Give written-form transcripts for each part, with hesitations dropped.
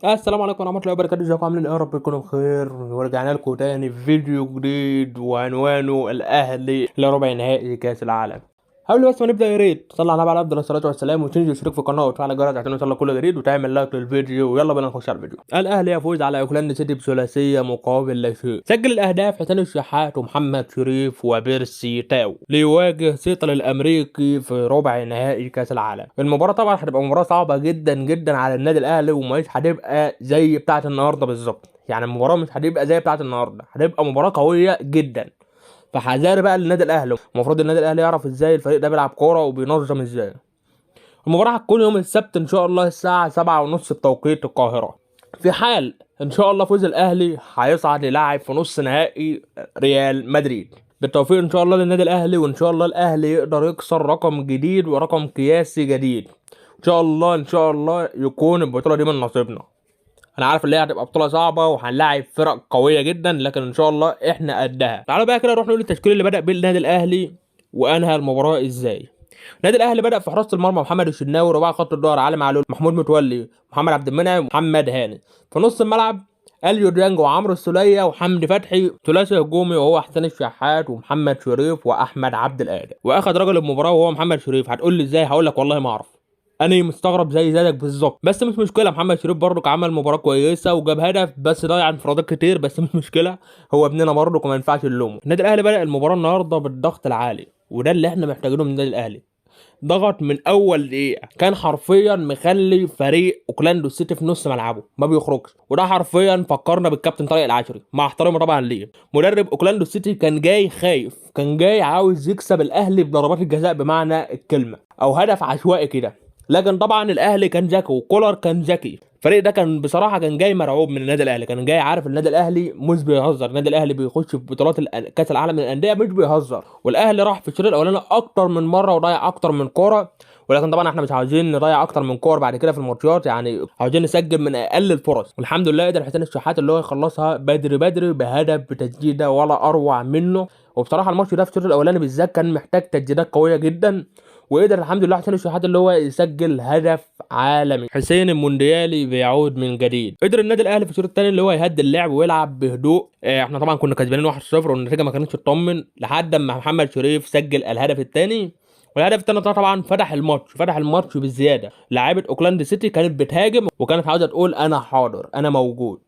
السلام عليكم ورحمة الله وبركاته، ازيكم عاملين ايه؟ يا رب تكونوا بخير. ورجعنا لكم تاني في فيديو جديد وعنوانه الاهلي لربع نهائي كاس العالم. قبل بس ما نبدا يا ريت تصلي على النبي عليه افضل الصلاه والسلام، وتنزل تشترك في القناه وتفعل الجرس عشان يوصلك كل جديد، وتعمل لايك للفيديو. ويلا بينا نخش على الفيديو. الاهلي يفوز على اوكلاند سيتي بثلاثيه مقابل لا شيء. سجل الاهداف حسين الشحات ومحمد شريف وبيرسي تاو ليواجه سيطل الامريكي في ربع نهائي كاس العالم. المباراه طبعا هتبقى مباراه صعبه جدا جدا على النادي الاهلي، ومش هتبقى زي بتاعه النهارده بالظبط. يعني المباراه مش هتبقى زي بتاعه النهارده، هتبقى مباراه قويه جدا. فحذاري بقى للنادي الاهلي. المفروض النادي الاهلي يعرف ازاي الفريق ده بيلعب كوره وبينظم ازاي. المباراه هتكون يوم السبت ان شاء الله الساعه 7:30 بتوقيت القاهره. في حال ان شاء الله فوز الاهلي هيصعد للاعب في نص نهائي ريال مدريد. بالتوفيق ان شاء الله للنادي الاهلي، وان شاء الله الاهلي يقدر يكسر رقم جديد ورقم قياسي جديد. ان شاء الله ان شاء الله يكون البطوله دي من نصيبنا. انا عارف ان هي هتبقى بطوله صعبه وهنلاعب فرق قويه جدا، لكن ان شاء الله احنا قدها. تعالوا بقى كده نروح نقول التشكيل اللي بدا بيه النادي الاهلي وانهى المباراه ازاي. النادي الاهلي بدا في حراسه المرمى محمد الشناوي، رباعي خط الظهر علي معلول، محمود متولي، محمد عبد المنعم، ومحمد هاني. في نص الملعب اليو ديانج وعمرو السوليه وحمدي فتحي، ثلاثي هجومي وهو حسين الشحات ومحمد شريف واحمد عبد القادر. واخد رجل المباراه وهو محمد شريف. هتقول لي ازاي؟ هقول لك والله ما اعرف. انا مستغرب زي زيك بالظبط، بس مش مشكله. محمد شريف برضك عمل مباراه كويسه وجاب هدف، بس ضيع انفرادات كتير، بس مش مشكله. هو ابننا برضك وما ينفعش نلومه. النادي الاهلي بدا المباراه النهارده بالضغط العالي، وده اللي احنا محتاجينه من النادي الاهلي. ضغط من اول دقيقه، كان حرفيا مخلي فريق اوكلاندو سيتي في نص ملعبه ما بيخرجش. وده حرفيا فكرنا بالكابتن طارق العشري، مع احترامي طبعا ليه. مدرب اوكلاندو سيتي كان جاي خايف، كان جاي عاوز يكسب الاهلي بضربات الجزاء بمعنى الكلمه، او هدف عشوائي كده. لكن طبعا الاهلي كان ذكي وكولر كان ذكي. الفريق ده كان بصراحه كان جاي مرعوب من النادي الاهلي، كان جاي عارف النادي الاهلي مش بيهزر. النادي الاهلي بيخش في بطولات كاس العالم للانديه مش بيهزر. والاهلي راح في الشوط الاولاني اكتر من مره وضيع اكتر من كوره. ولكن طبعا احنا مش عاوزين نضيع اكتر من كور بعد كده في الماتشات، يعني عاوزين نسجل من اقل الفرص. والحمد لله قدر حسين الشحات اللي هو يخلصها بدري بدري بهدف بتسديده ولا اروع منه. وبصراحه الماتش ده في الشوط الاولاني بالذات كان محتاج تسديدات قويه جدا، وقدر الحمد لله حسين الشحات اللي هو يسجل هدف عالمي. حسين المونديالي بيعود من جديد. قدر النادي الاهلي في الشوط الثاني اللي هو يهدي اللعب ويلعب بهدوء. احنا طبعا كنا كسبانين 1-0 والنتيجه ما كانتش تطمن لحد اما محمد شريف سجل الهدف الثاني. والهدف الثاني ده طبعا فتح الماتش بالزياده. لاعيبه اوكلاند سيتي كانت بتهاجم وكانت عاوزه تقول انا حاضر انا موجود.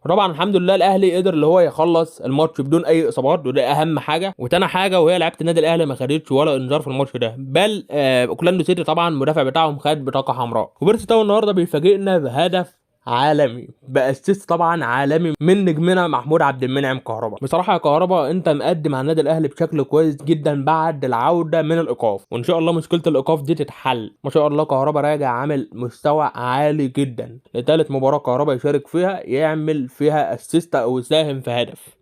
وطبعا الحمد لله الاهلي قدر اللي هو يخلص الماتش بدون اي اصابات، وده اهم حاجه. وتاني حاجه وهي لعيبه النادي الاهلي ما خدتش ولا انذار في الماتش ده، بل اوكلاند سيتي طبعا المدافع بتاعهم خد بطاقه حمراء. وبيرسي تاو النهارده بيفاجئنا بهدف عالمي، باسيست طبعا عالمي من نجمنا محمود عبد المنعم كهربا. بصراحه يا كهربا انت مقدم على النادي الاهلي بشكل كويس جدا بعد العوده من الايقاف، وان شاء الله مشكله الايقاف دي تتحل. ما شاء الله كهربا راجع عامل مستوى عالي جدا. لثالث مباراه كهربا يشارك فيها يعمل فيها اسيست او يساهم في هدف.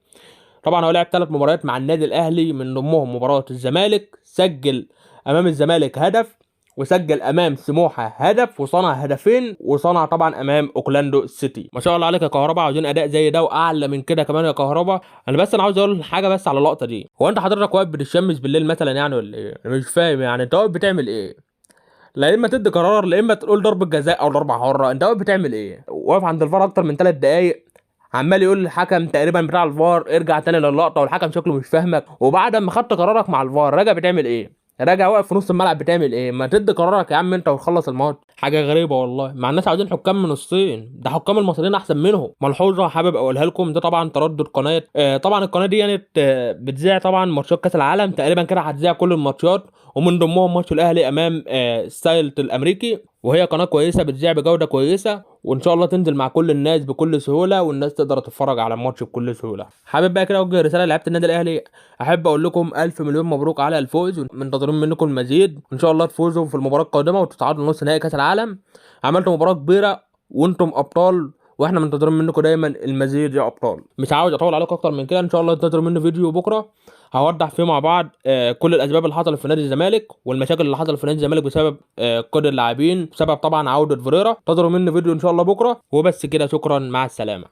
طبعا هو لعب 3 مباريات مع النادي الاهلي، من ضمنهم مباراه الزمالك، سجل امام الزمالك هدف، وسجل امام سموحه هدف، وصنع هدفين، وصنع طبعا امام اوكلاندو سيتي. ما شاء الله عليك يا كهربا، عاوزين اداء زي ده واعلى من كده كمان يا كهربا. انا عاوز اقول حاجه بس على اللقطه دي. هو انت حضرتك واقف بتشمس بالليل مثلا يعني ولا ايه؟ انا مش فاهم يعني انت واقف بتعمل ايه؟ لا اما تدي قرار، لا اما تقول ضربه جزاء او ضربه حره. انت واقف بتعمل ايه؟ واقف عند الفار اكتر من 3 دقايق، عمال يقول للحكم تقريبا بتاع الفار ارجع تاني للقطه، والحكم شكله مش فاهمك. وبعد ما خدت قرارك مع الفار راجع بتعمل ايه؟ راجع واقف في نص الملعب بتعمل ايه؟ ما تدي قرارك يا عم انت وتخلص الماتش. حاجه غريبه والله، مع الناس عاوزين حكام من الصين، ده حكام المصريين احسن منهم. ملحوظه حابب اقولها لكم، ده طبعا تردد قناه طبعا القناه دي يعني بتذيع طبعا ماتشات كاس العالم تقريبا كده، هتذيع كل الماتشات ومن ضمنهم ماتش الاهلي امام ستايلت الامريكي. وهي قناه كويسه بتذيع بجوده كويسه، وان شاء الله تنزل مع كل الناس بكل سهوله، والناس تقدر تتفرج على الماتش بكل سهوله. حابب بقى كده اوجه رساله لعيبه النادي الاهلي. احب اقول لكم الف مليون مبروك على الفوز، منتظرين منكم المزيد. ان شاء الله تفوزوا في المباراه القادمه وتصعدوا لنص نهائي كاس العالم. عملتوا مباراه كبيره وانتم ابطال، واحنا منتظرين منكم دايما المزيد يا ابطال. مش عاوز اطول عليكم اكتر من كده، ان شاء الله انتظروا مني فيديو بكره هوضح فيه مع بعض كل الاسباب اللي حصلت في نادي الزمالك، والمشاكل اللي حصلت في نادي الزمالك بسبب قيد اللاعبين، بسبب طبعا عوده فيريرا. انتظروا مني فيديو ان شاء الله بكره. وبس كده، شكرا، مع السلامه.